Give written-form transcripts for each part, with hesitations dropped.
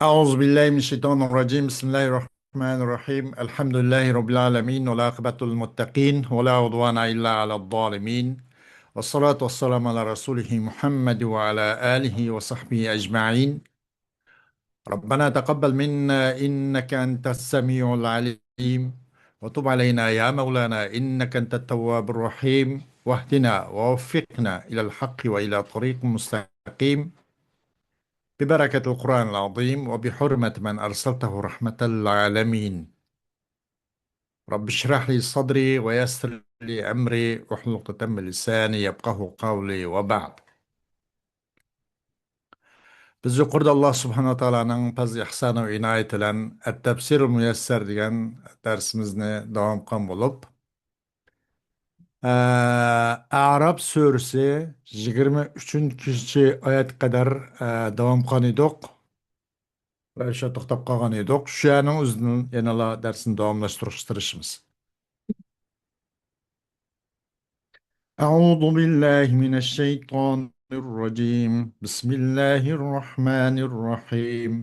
أعوذ بالله من الشيطان الرجيم. بسم الله الرحمن الرحيم. الحمد لله رب العالمين، والعاقبة للمتقين، ولا عدوان إلا على الظالمين. والصلاة والسلام على رسوله محمد وعلى آله وصحبه أجمعين. ربنا تقبل منا إنك أنت السميع العليم، وتب علينا يا مولانا إنك أنت التواب الرحيم، واهدنا ووفقنا إلى الحق وإلى طريق مستقيم، ببركة القرآن العظيم وبحرمة من أرسلته رحمة للعالمين. رب اشرح لي صدري ويسر لي أمري واحلل عقدة من لساني يفقه قولي. وبعد. Biz yuqorida Alloh subhanahu va taolaning fazl ihsoni va inoyati bilan at-tafsir muyassar degan darsimizni davom qilgan bo'lib, A'rof surasi 23-chi oyat qadar davom qilgan edik. Va o'sha to'xtab qolgan edik. Shuning o'zidan yana darsni davomlashtirishimiz. أعوذ بالله من الشيطان الرجيم. بسم الله الرحمن الرحيم.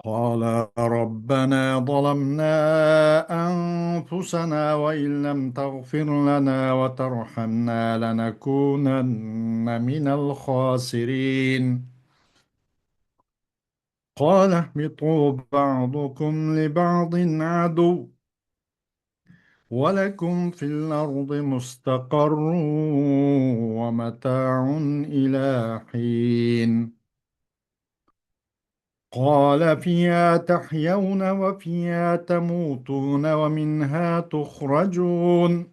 قال ربنا ظلمنا أنفسنا وإن لم تغفر لنا وترحمنا لنكونن من الخاسرين. قال اهبطوا بعضكم لبعض عدو ولكم في الأرض مستقر ومتاع إلى حين. قال فيها تحيون وفيها تموتون ومنها تخرجون.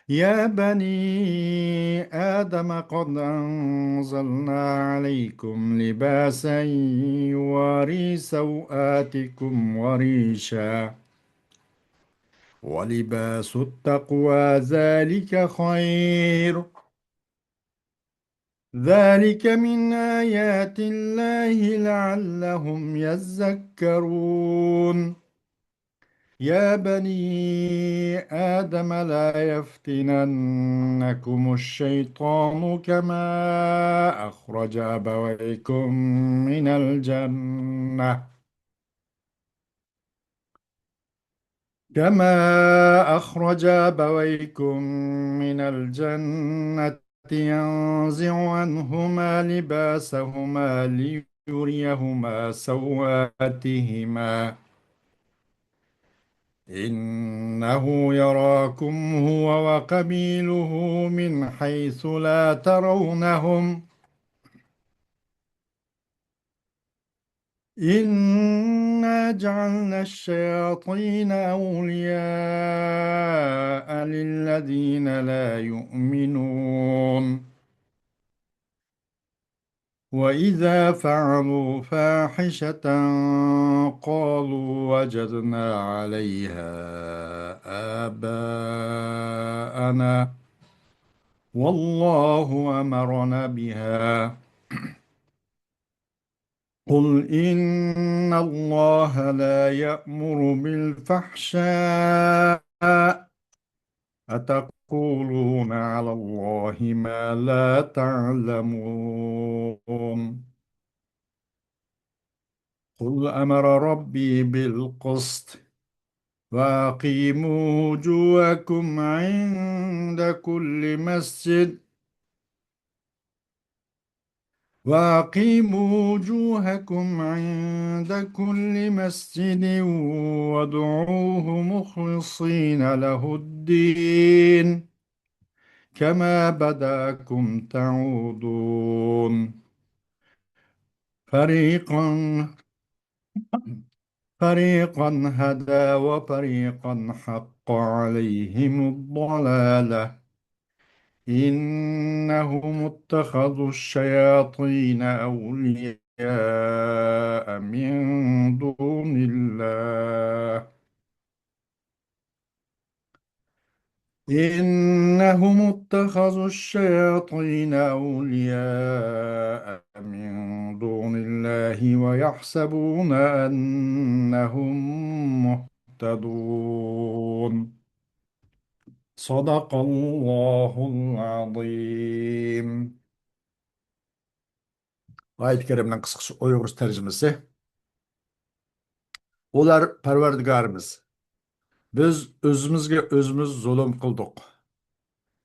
يا بني آدم قد أنزلنا عليكم لباسا يواري سوآتكم وريشا، ولباس التقوى ذلك خير. ذلك من آيات الله لعلهم يذكرون. يا بني آدم لا يفتننكم الشيطان كما أخرج أبويكم من الجنة كما أخرج أبويكم من الجنة ينزع عنهما لباسهما ليريهما سوآتهما إنه يراكم هو وقبيله من حيث لا ترونهم إنا جعلنا الشياطين أولياء للذين لا يؤمنون وإذا فعلوا فاحشة قالوا وجدنا عليها آباءنا والله أمرنا بها. قل إن الله لا يأمر بالفحشاء أتقولون على الله ما لا تعلمون. قل أمر ربي بالقسط وأقيموا وجوهكم عند كل مسجد وادعوه مخلصين له الدين كما بداكم تعودون. فريقا فريقا هدى وفريقا حق عليهم الضلالة إنهم اتخذوا الشياطين أولياء من دون الله إنهم اتخذوا الشياطين أولياء من دون الله ويحسبون أنهم مهتدون. Sadaqallahul azim. Ayet-i Kerime'nin kıskısı Uygur tercümesi. Ular Parvardigarimiz. Biz özümüzge özümüz zulüm kıldık.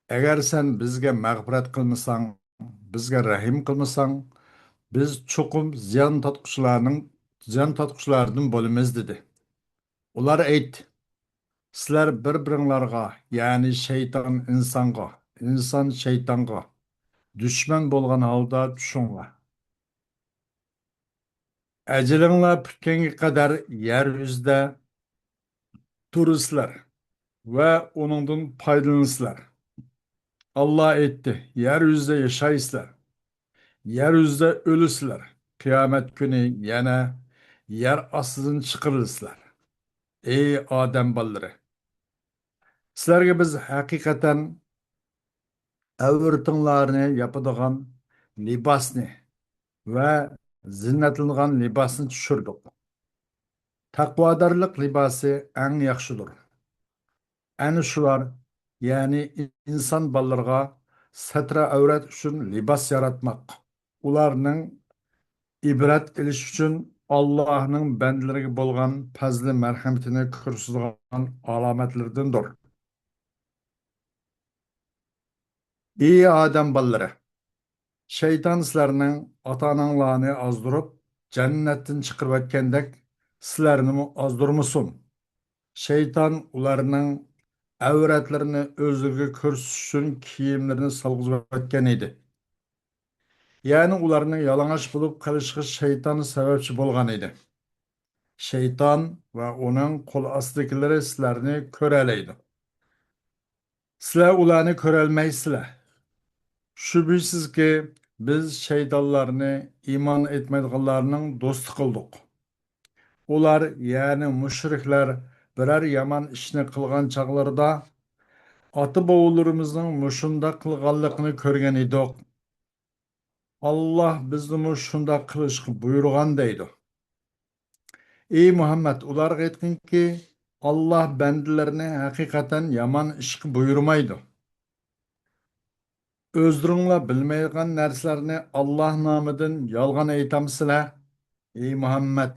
Eğer sen bizge mağfiret kılmasan, bizge rahim kılmasan, biz çokum ziyan tatqıçılardan bolimiz dedi. Ular ayt, sizler bir-biringlarga, yani şeytan insanga, insan şeytanga, düşman bolgan halda düşünla. Ecilinglar pütkengi kadar yer yüzde turistler ve onundan faydalanısılar. Allah etti, yeryüzünde yaşaysılar, yeryüzünde ölüsüler. Kıyamet günü yine yer astıdan çıkarılsılar. Ey Adem balları! Sizlerge biz hakikaten övrütünlerini yapıdığan libasını ve zinnetlenen libasını düşürdük. Takvadarlık libası en yakşıdır. En şular, yani insan ballarga satra avret üçün libas yaratmak. Ularning ibret ilish üçün Allah'ның bendilerine bolgan fazlı merhametini kürsüdüğün alametlerindendir. Ey Adem balları! Şeytan sizlerning ota-onanglarni azdırıp cennetten çıkırıp etkendek sizlerni azdırmasın. Şeytan ularning avratlarini o'zlariga ko'rsatish uchun kiyimlarini solg'izib etgan edi. Ya'ni ularning yalang'och bo'lib qolishiga shayton sababchi bo'lgan edi. Shayton va uning qo'l ostidagilari sizlarni ko'ralaydi. Sizlar ularni ko'rolmaysizlar. Shubhisizki biz shaytonlarni iymon etmaydiganlarning do'sti qildik. Ular, ya'ni mushriklar biror yomon ishni qilgan chog'larida ota-bovularimizning mushunda qilganligini ko'rgan edik. Allah bizni mushunda qilishga buyurgan deydi. Ey Muhammad, ularga aytginki, Allah bandilarini haqiqatan yomon ishga buyurmaydi. O'zlaringlar bilmaydigan narsalarni Allah nomidan yolg'on aytamsizlar. Ey Muhammad,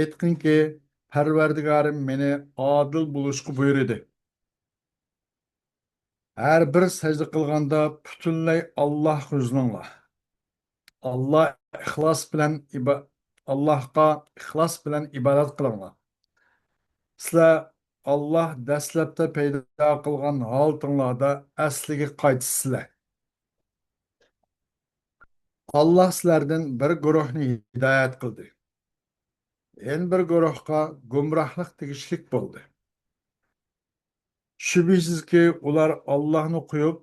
aytginki, Parvardigorim meni odil bo'lishga buyurdi. Her bir secde kılganda bütünley Allah huzurunda. Allah ihlas bilen Allah'a ihlas bilen ibadet kılınlar. Sizler Allah dastlabda paydo qilgan holatinglarda asliga qaytsizlar. Allah sizlardan bir guruhni hidoyat qildi. En bir guruhga gumrohlik tegishlik bo'ldi. Shubhisizki ular Allah'ni qo'yib,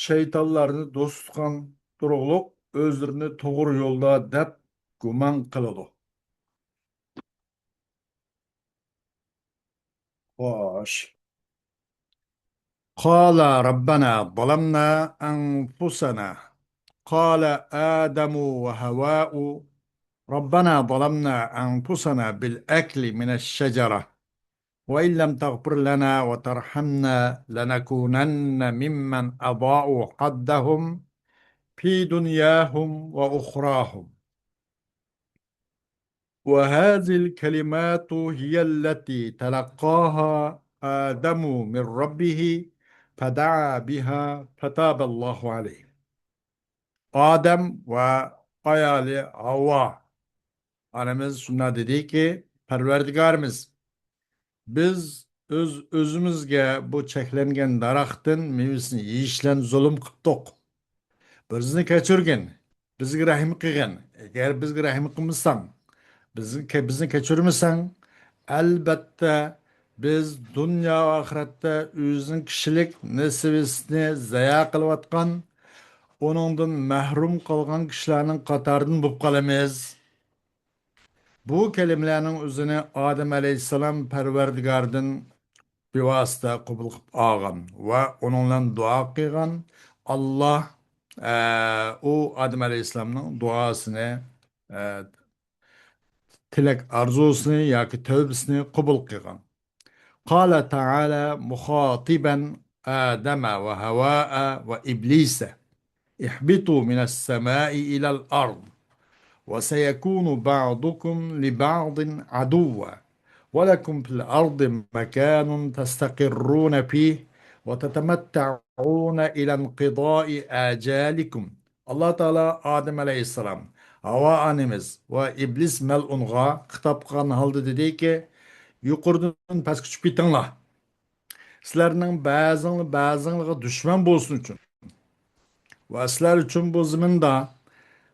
shaytonlarni do'st tutgan turug'liq o'zlarini to'g'ri yo'lda deb gumon qiladi. Xo'sh. قال ربنا ظلمنا أنفسنا قال آدم وهواء ربنا ظلمنا أنفسنا بالأكل من الشجرة وإن لم تغفر لنا وترحمنا لنكونن ممن أضاعوا حدهم في دنياهم وأخراهم وهذه الكلمات هي التي تلقاها آدم من ربه فدعا بها فتاب الله عليه. Adem ve ayali Havva anamız şuna dedi ki, Perverdigarimiz, biz özümüzge bu çeklengen daraxtın meyvesini yiyişlen zulüm kıptık. Bizni keçirgin, bizga rahim qilgin. Agar bizga rahim qilmasang, bizni kechirmasan, albatta biz dunyo va oxiratda o'zining kishilik nasibasini zayo qilayotgan, uningdan mahrum qolgan kishilarning qatoridan bo'lib qolamiz. Bu kalimalarning o'zini Odam alayhissalom Parvardigordan bevosita qabul qilib olgan va uning bilan duo qilgan. Allah o Adem Aleyhisselam'ın duasını, e, tilek arzusunu yoki tövbesini qabul qilgan. Qala Ta'ala muxatiban آدم وهواء وإبليس اهبطوا من السماء إلى الأرض وسيكون بعضكم لبعض عدوا ولكم في الأرض مكان تستقرون فيه وتتمتعون إلى انقضاء آجالكم. Allah Teala Adem Aleyhisselam, Hava annemiz ve İblis melunğa hitap kılan halde dedi ki, yukarıdan pes küçük bitinglar. Sizlerinin bazınlığı düşman bolsun için ve sizler için bu ziminde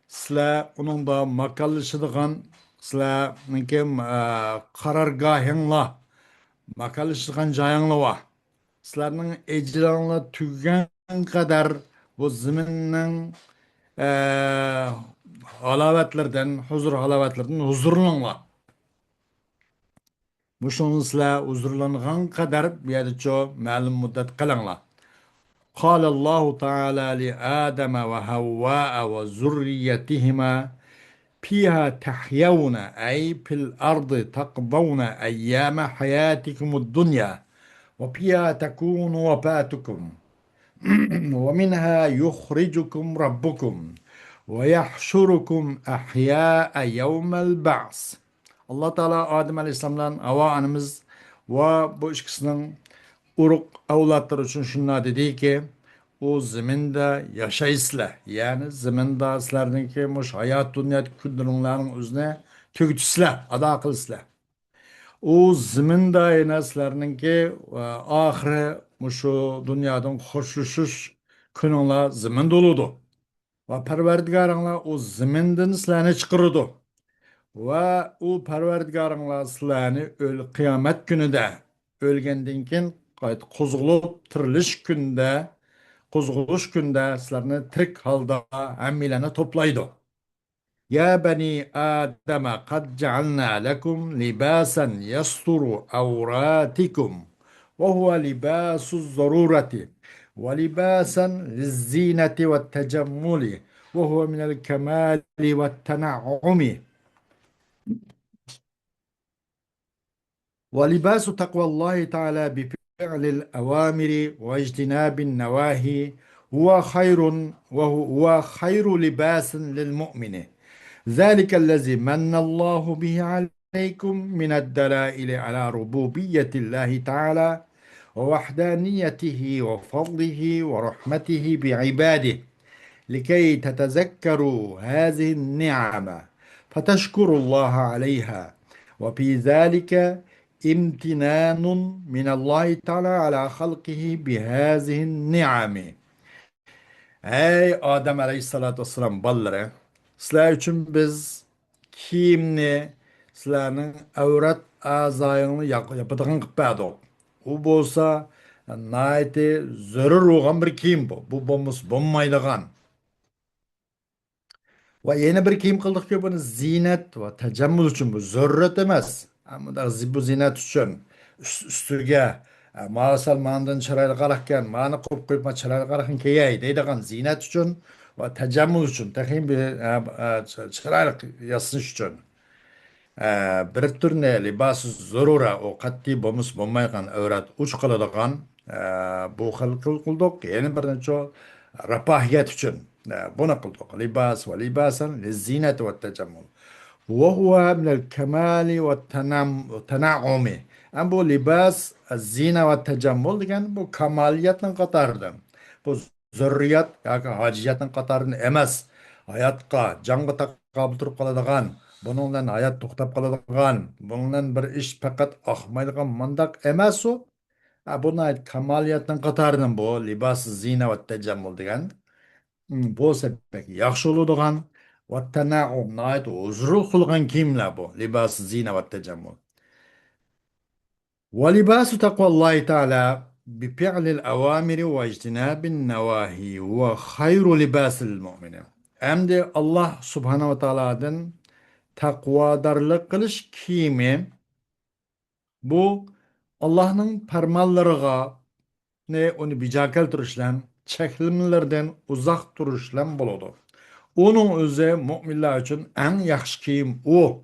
sizler onun da makallaşıdığın sizlerinki karargahınla makallaşıdığın jayınlı var. Sizlerinin ecranla tügen kadar bu ziminin eee halavetlerden, halavetlerden huzurlanla. Bu şunu sizler huzurlanğan kadar bir yerde çok ma'lum müddet kılınla. قال الله تعالى لآدم وحواء وذريتهما فيها تحيون أي في الأرض تقضون أيام حياتكم الدنيا وفيها تكون وفاتكم ومنها يخرجكم ربكم ويحشركم أحياء يوم البعث. Allah Teala Adem Aleyhisselam'dan Hava anımız ve bu ikisinin uruk avlatları için şunlar dedi ki o zeminde yaşayısla yani zeminde sizlerdeki muş hayat dünya kündürünlerin üzerine tügütüsle ada kılısla. O zeminde yine sizlerdeki ahire muşu dünyadan hoşlaşış gününle zemin doludu. Ve perverdigarınla o zeminden sizlerini çıkardı. Ve o perverdigarınla sizlerini kıyamet günü de ölgenden keyin qayta qo'zg'alib tirilish kunida qo'zg'alish kunida sizlarni tirik holda hammanglarni to'playdi. يا بني آدم قد جعلنا لكم لباسا يستر عوراتكم وهو لباس الضرورة ولباسا للزينة والتجمل وهو من الكمال والتنعم ولباس تقوى الله تعالى بفعل الأوامر واجتناب النواهي هو خير وهو خير لباس للمؤمن ذلك الذي من الله به عليكم من الدلائل على ربوبية الله تعالى ووحدانيته وفضله ورحمته بعباده لكي تتذكروا هذه النعم فتشكروا الله عليها وفي ذلك امتنان من الله تعالى على خلقه بهذه النعم. Ey Adem Aleyhisselatü Vesselam balları, sizler için biz kiyimni, sizlerinin avrat azayını yapıdığın kıppadık. O bolsa, naiti zörür olğan bir kiyim bu. Bu bomuz bommaylıgan. Ve yeni bir kiyim kıldık ki bunu zinet ve tecemmül için bu zörret emez. Ama da bu zinet için üstüge mağasal mağandan çıraylı qaraqken mağanı qo'yib qo'yib çıraylı qaraqın kiyay deydigan zinet için ve tecemmül için texin bir çıraylı yasınış için. Bir türlü libas zorura o qat'iy bo'lmas bo'lmaydigan avrat uch qiladigan bu xil qildik yana bir necha rafahiyat uchun buni qildik libas va libasan lizinat va tajammul وهو من الكمال والتنعم. Ama bu libas, zina ve tecammül degan bu kamaliyatın qatarıdır. Bu zürriyat yoki haciyatın qatarını emas. Hayatqa, canға taqabıl turib qoladigan, buningdan hayat to'xtab qoladigan, buningdan bir ish faqat oqmaydigan mandaq emas u. Buni kamaliyatning qatoridan bu libos zina va tajammül degan. Bo'lsa yaxshi bo'ladigan va tanaum nayt uzru qilgan kiyimlar bu libos zina va tajammül. ولباس تقوى الله تعالى بفعل الأوامر واجتناب النواهي هو خير لباس المؤمن. Hem Allah Subhanahu ve Taala'dan takvadarlık kılış kiyimi bu Allah'ın parmallarıga ne onu bija keltirişlen çekilmelerden uzak duruşlan boludu. Onun özü müminler için en yaxşı kiyim o.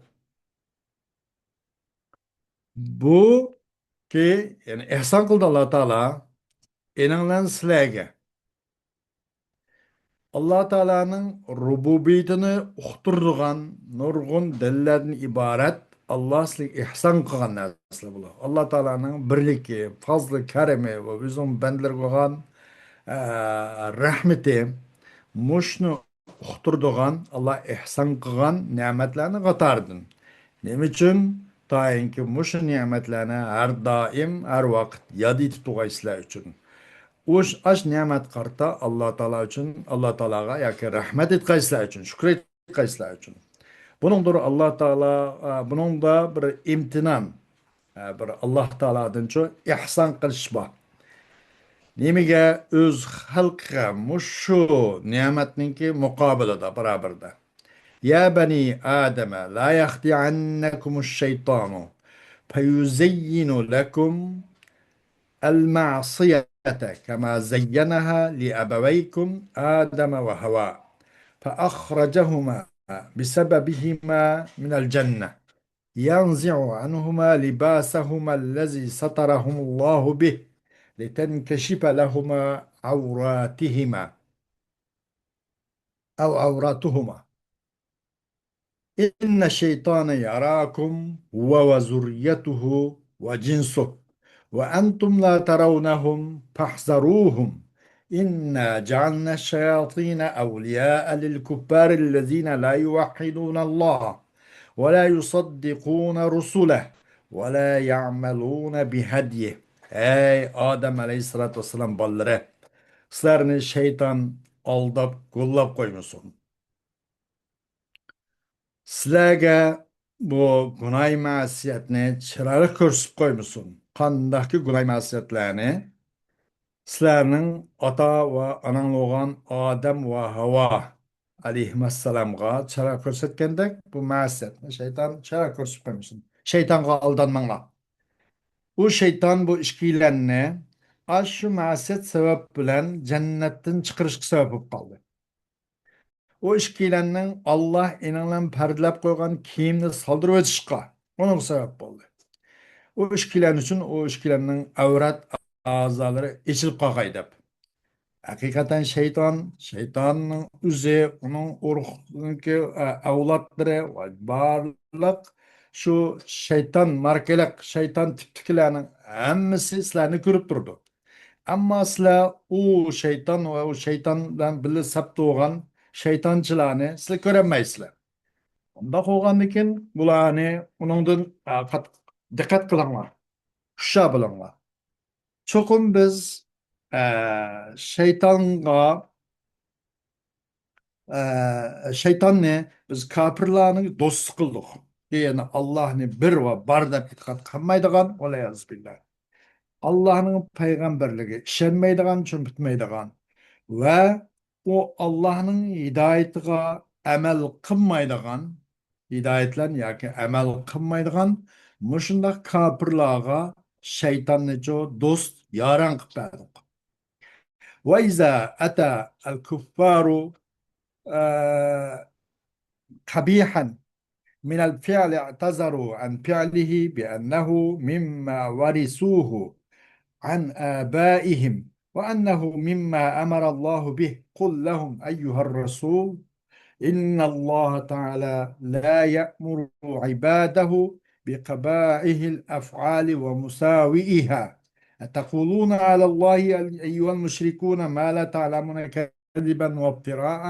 Bu ki yani ihsan kıldı Allah Teala eninglen sizlarga Allah Teala'nın rububiyetini uqturduğan nurgun dellerden ibaret Allah sizlarga ihsan qilgan narsalar bular. Allah Teala'nın birligi, fazlı, keremi ve bizim bendiler qilgan rahmeti muşnu uqturduğan Allah ihsan qilgan ne'matlarni qatardan. Nima uchun? Tainki mushu ne'matlarni har doim, har vaqt yod etib turgaysizlar uchun. Aş ne'mat qarta Allah Taala uchun, Allah Taalaga yoki rahmat etgaysizlar uchun, shukr etgaysizlar uchun. Buningdir Allah Taala buningda bir imtinon, bir Allah Taoladan ihson qilish bor. Nemiga o'z xalqiga mushu ne'matninki muqobilida barobarda. يا بني آدم لا يخدعنكم الشيطان فيزين لكم المعصية كما زينها لأبويكم آدم وهواء فأخرجهما بسببهما من الجنة ينزع عنهما لباسهما الذي سترهم الله به لتنكشف لهما عوراتهما أو عوراتهما إن الشيطان يراكم هو وذريته وجنسه وأنتم لا ترونهم فاحذروهم إنا جعلنا الشياطين أولياء للكفار الذين لا يوحدون الله ولا يصدقون رسله ولا يعملون بهديه. Ey Adem Aleyhisselatü Vesselam balları, sizlerini şeytan aldap kullap koymusun. Sizlarga bu günah ma'siyatni chiroyli ko'rsatib qo'ymasin. Qandaqki günah ma'siyatlarni sizlarning ota va onang bo'lgan Odam va Havo alayhissalomga chiroy ko'rsatgandek bu ma'siyatni shayton chiroy ko'rsatib qo'ymasin. Shaytonga aldanmanglar. U shayton bu ishkilarni shu ma'siyat sabab bilan jannatdan chiqarishga sabab bo'lib qoldi. O ishkilarning Allah eninglan pardalab qo'ygan kiyimni soldirib o'tishga uning sabab bo'ldi. O ishkilar uchun o ishkilarning avrat a'zolari echilib qolgay deb. Haqiqatan shaytonning o'zi, uning urug'niki avlodlari va barliq shu shayton markalik, shayton tiptiklarning hammasi sizlarni ko'rib turdi. Ammo sizlar u shayton va u shaytondan birga sap tug'an shaytonchilarni sizlar ko'rolmaysizlar. Unda qolgandan bularni uningdan diqqat qilinglar, hushyor bo'linglar. Cho'qim biz shaytonga shaytonni biz kofirlarning do'sti qildik. Ya'ni Allohni bir va bar deb e'tiqod qilmaydigan, valayaz billah. Allah'ın peygamberliği işenmeydiğen, çömpütmeydiğen ve o Allah'ın hidayetine emel kılmaydiğen, hidayetlen ya ki emel kılmaydiğen, muşunda kapırlığa şeytanlıca dost yaran kıptadık. Ve izâ ata el kuffaru kabihan من الفعل اعتذروا عن فعله بأنه مما ورثوه عن آبائهم وأنه مما أمر الله به قل لهم أيها الرسول إن الله تعالى لا يأمر عباده بقبائح الأفعال ومساوئها أتقولون على الله أيها المشركون ما لا تعلمون كذبا وافتراء.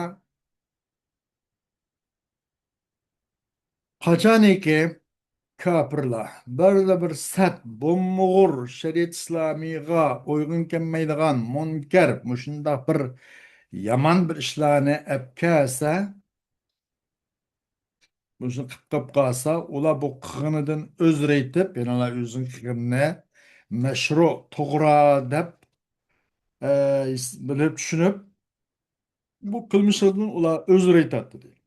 Qaçaniki kapırlar böyle bir sert, bommuğur, şeriat İslamiga uygun kelmeydigan munker, muşunda bir yaman bir işlerini epkese, muşun qıp qalsa, ula bu qığınıdan özreytip, yani ola özün qığınını meşru, toğra dep bilip düşünüp, bu kılmışlardan ula özreytatdı deyil.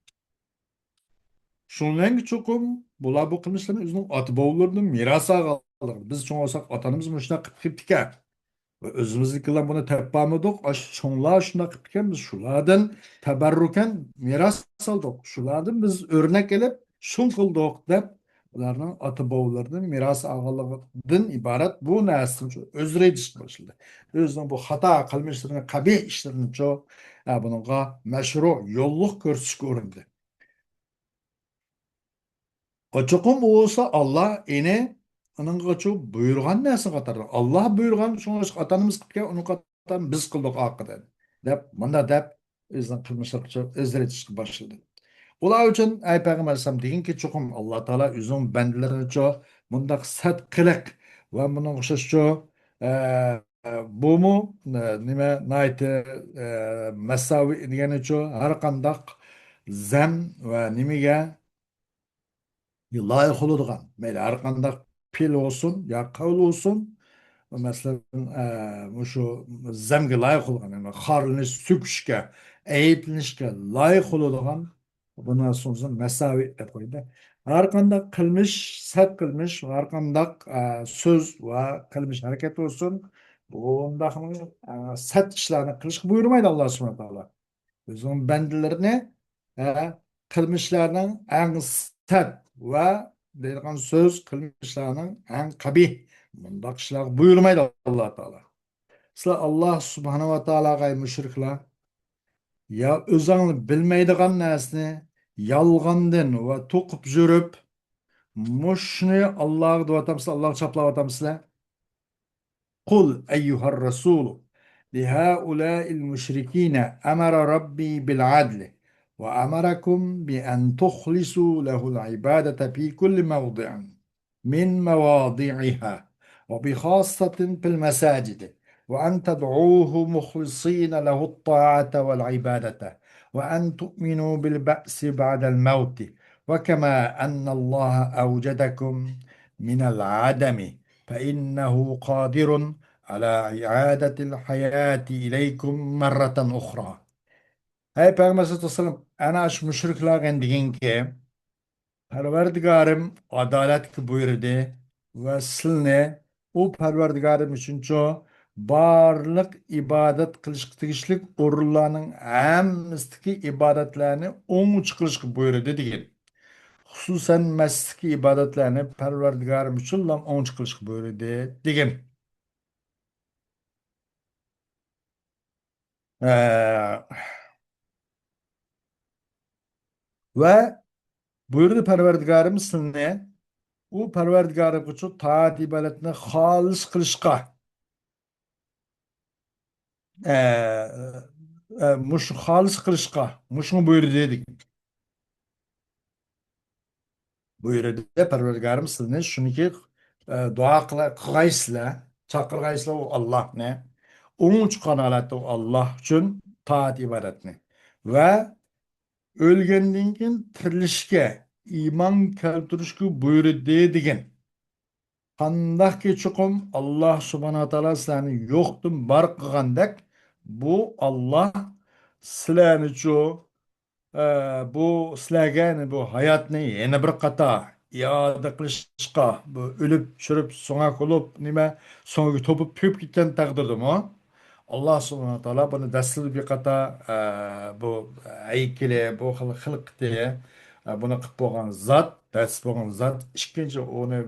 Şundan ki çokum, bular bu kılmışların özünün atı boğulurdu, mirasa kalır. Biz çoğun olsak atanımız muşuna kıp diken. Ve özümüzü kılan bunu tebbamıdık. Çoğunlar şuna kıp diken biz şulardan teberruken miras aldık. Şulardan biz örnek gelip şun kıldık deyip ularning ota bobolardan meros olganligidan iborat bu narsani o'zlari aytishga boshladi. O'zining bu xato qilmishlarini, qabih ishlarini bunga mashru yo'lliq ko'rsatishga urindi. Oçukum olsa Allah eni onun kaçı buyurgan nersin katardı. Allah buyurgan şunu atanımız kılken onu katan biz kıldık hakkıdan. Dep, bunda dep özden kılmışlıkça özler etişki başladı. Ola üçün ey Peygamber Aleyhisselam deyin ki çokum Allah Teala üzüm bendilerini ço bundak sat kılık ve bunun kuşaşı ço bu mu nime naiti mesavi diyeni ço her kandak zem ve nimige layık olurgan. Meyli her kandak pil olsun, ya kavul olsun. Mesela şu zemge layık olurgan. Yani harlını süküşke, eğitilişke layık olurgan. Bundan sonra mesavi de koydu. Her kandak kılmış, sert kılmış, her kandak söz ve kılmış hareket olsun. Bunda sert işlerini kılış buyurmaydı Allah subhanahu wa ta'ala. Özün bendilerini kılmışlarının en sert ve deyilgan söz kılmışlarının en kabih. Bunda kişiler buyurmaydı Allah Teala. Sıla Allah subhanahu wa ta'ala'ya müşrikler ya özünü bilmeydiğin nesni yalgandın ve tokup jürüp muşni Allah'a dua atamsın, Allah'a çapla atamsın. قل أيها الرسول لهؤلاء المشركين أمر ربي بالعدل وأمركم بأن تخلصوا له العبادة في كل موضع من مواضعها وبخاصة في المساجد وأن تدعوه مخلصين له الطاعة والعبادة وأن تؤمنوا بالبأس بعد الموت وكما أن الله أوجدكم من العدم فإنه قادر على إعادة الحياة إليكم مرة أخرى. Hey Peygamber sallallahu aleyhi ve sellem ana şu müşrikler deyin ki Perverdigarım adalet ki buyurdu ve silne o Perverdigarım için ço barlık ibadet kılış tigişlik urlarının hemmistiki ibadetlerini on kılış buyurdu deyin. Hususen mesciki ibadetlerini Perverdigarım için lan on kılış buyurdu deyin. Ee, ve buyurdu Perverdigarımız ne? O Perverdigarı kuçu taat ibadetini halis kılışka ee, muş halis kılışka muşunu buyurdu dedik. Buyurdu de Perverdigarımız ne? Şunu ki dua kılaysla çakırgaysla o Allah ne? Onun çıkan alatı o Allah için taat ibadetini. Ve ölgenden keyin tirilishga iymon keltirishga buyurdi degan. Qandaqki chuqum Alloh subhanahu va taolo sizlarni yo'qdan bor qilgandek bu Alloh sizlarni chu bu sizlarga bu hayotni yana bir qator iyoda qilishga bu o'lib tushirib so'nga qilib nima so'nga to'pib ko'p ketgan taqdirdami Allah subhanahu wa ta'ala bunu dastlab bir qator bu haykali bu xilq diye buni qilib bo'lgan zot dastlab bo'lgan zot ikkinchi uni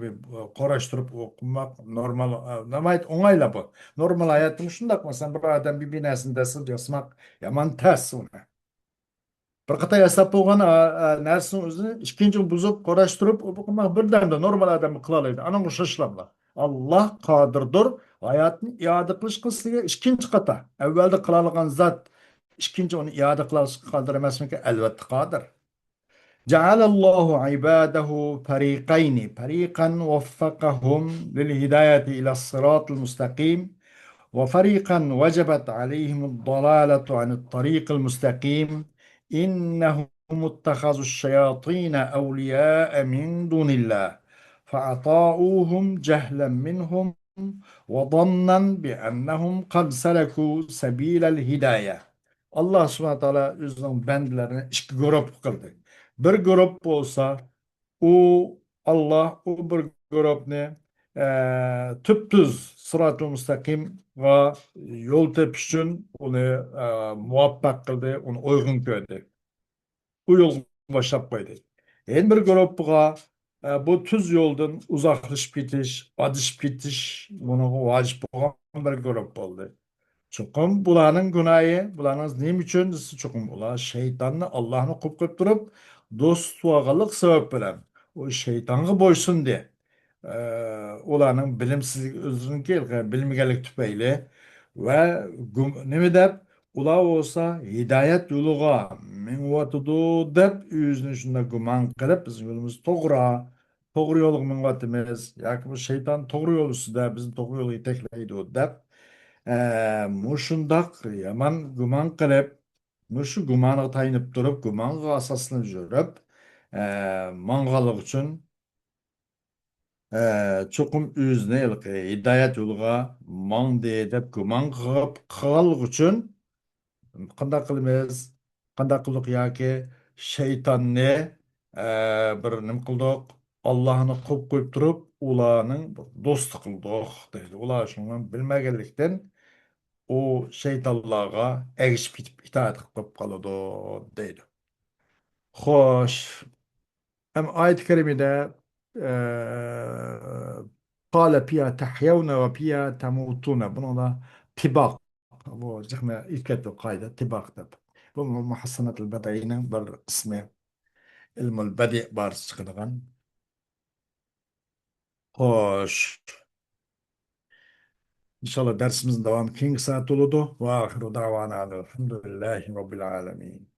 qorashtirib o'qimak normal nimaydi o'ng'aylab bu normal hayotda shundoq masalan bir odam bir binasini dastlab yasmak yomon tas uni bir qator yasab bo'lgan narsani o'zini ikkinchi buzib qorashtirib birdamda normal odam qila oladi ana o'xshashlar alloh qodirdir hayotni iyoda qilish qilsiga ikkinchi qator avvalda qila olgan zot ikkinchi uni iyoda qila olishga qodir emasmikan albatta qodir جعل الله عباده فريقين فريقا وفقهم للهداية إلى الصراط المستقيم وفريقا وجبت عليهم الضلالة عن الطريق المستقيم إنهم اتخذوا الشياطين أولياء من دون الله فأطاؤوهم جهلا منهم وظنا بأنهم قد سلكوا سبيل الهداية. Allah subhanahu teala özünün bendilerini iki grup kıldı. Bir grup olsa o Allah o bir grupni tüptüz sırat-ı müstakim ve yol tepiş için onu muvaffak kıldı, onu uygun gördü. Bu yol başlap koydu. En bir grupga Bu tüz yoldan uzaklaşıp bitiş, adış bitiş, bunu vacip olan bir görüp oldu. Çokum bulanın günahı, bulanız neyim için? Çokum ula şeytanı Allah'ını kupkup durup dost tuğalık sebep bilen. O şeytanı boysun diye. Ulanın bilimsizlik özrünün kel, bilmigelik tüpeyle ve ne mi dep ula olsa hidayet yoluğa min vatudu dep yüzünü şunda güman kılıp bizim yolumuz toğra. Toğru yolu min vatimiz. Yani bu şeytan toğru yolu sizde bizim toğru yolu itekleydi o dep. Muşundak yaman guman kılıp muşu gumanı tayınıp durup gumanға asasını жүрüp mangalık için çokum üzüne ilki hidayet yolga man deyip guman kılıp kıgalık için kanda kılmaz kanda kıldık yaki şeytan ne bir nim kıldık Allah'ını kop koyup durup ulanın dostu kıldık deydi. Ular şundan bilmegelikten o şeytanlarga erişip gitip itaat kılıp kalıdı deydi. Hoş. Hem ayet-i kerimede قال فيها تحيون وفيها تموتون. Bunu da tibak. Bu zihne ilk ettiği kayda tibak da. Bu muhassanat-ı bedayinin bir ismi. İlmül bedi bar çıkıdığın. Hoş. İnşallah dersimizin devamı keyingi saat oldu. Ve ahiru davana alhamdulillahi rabbil alemin.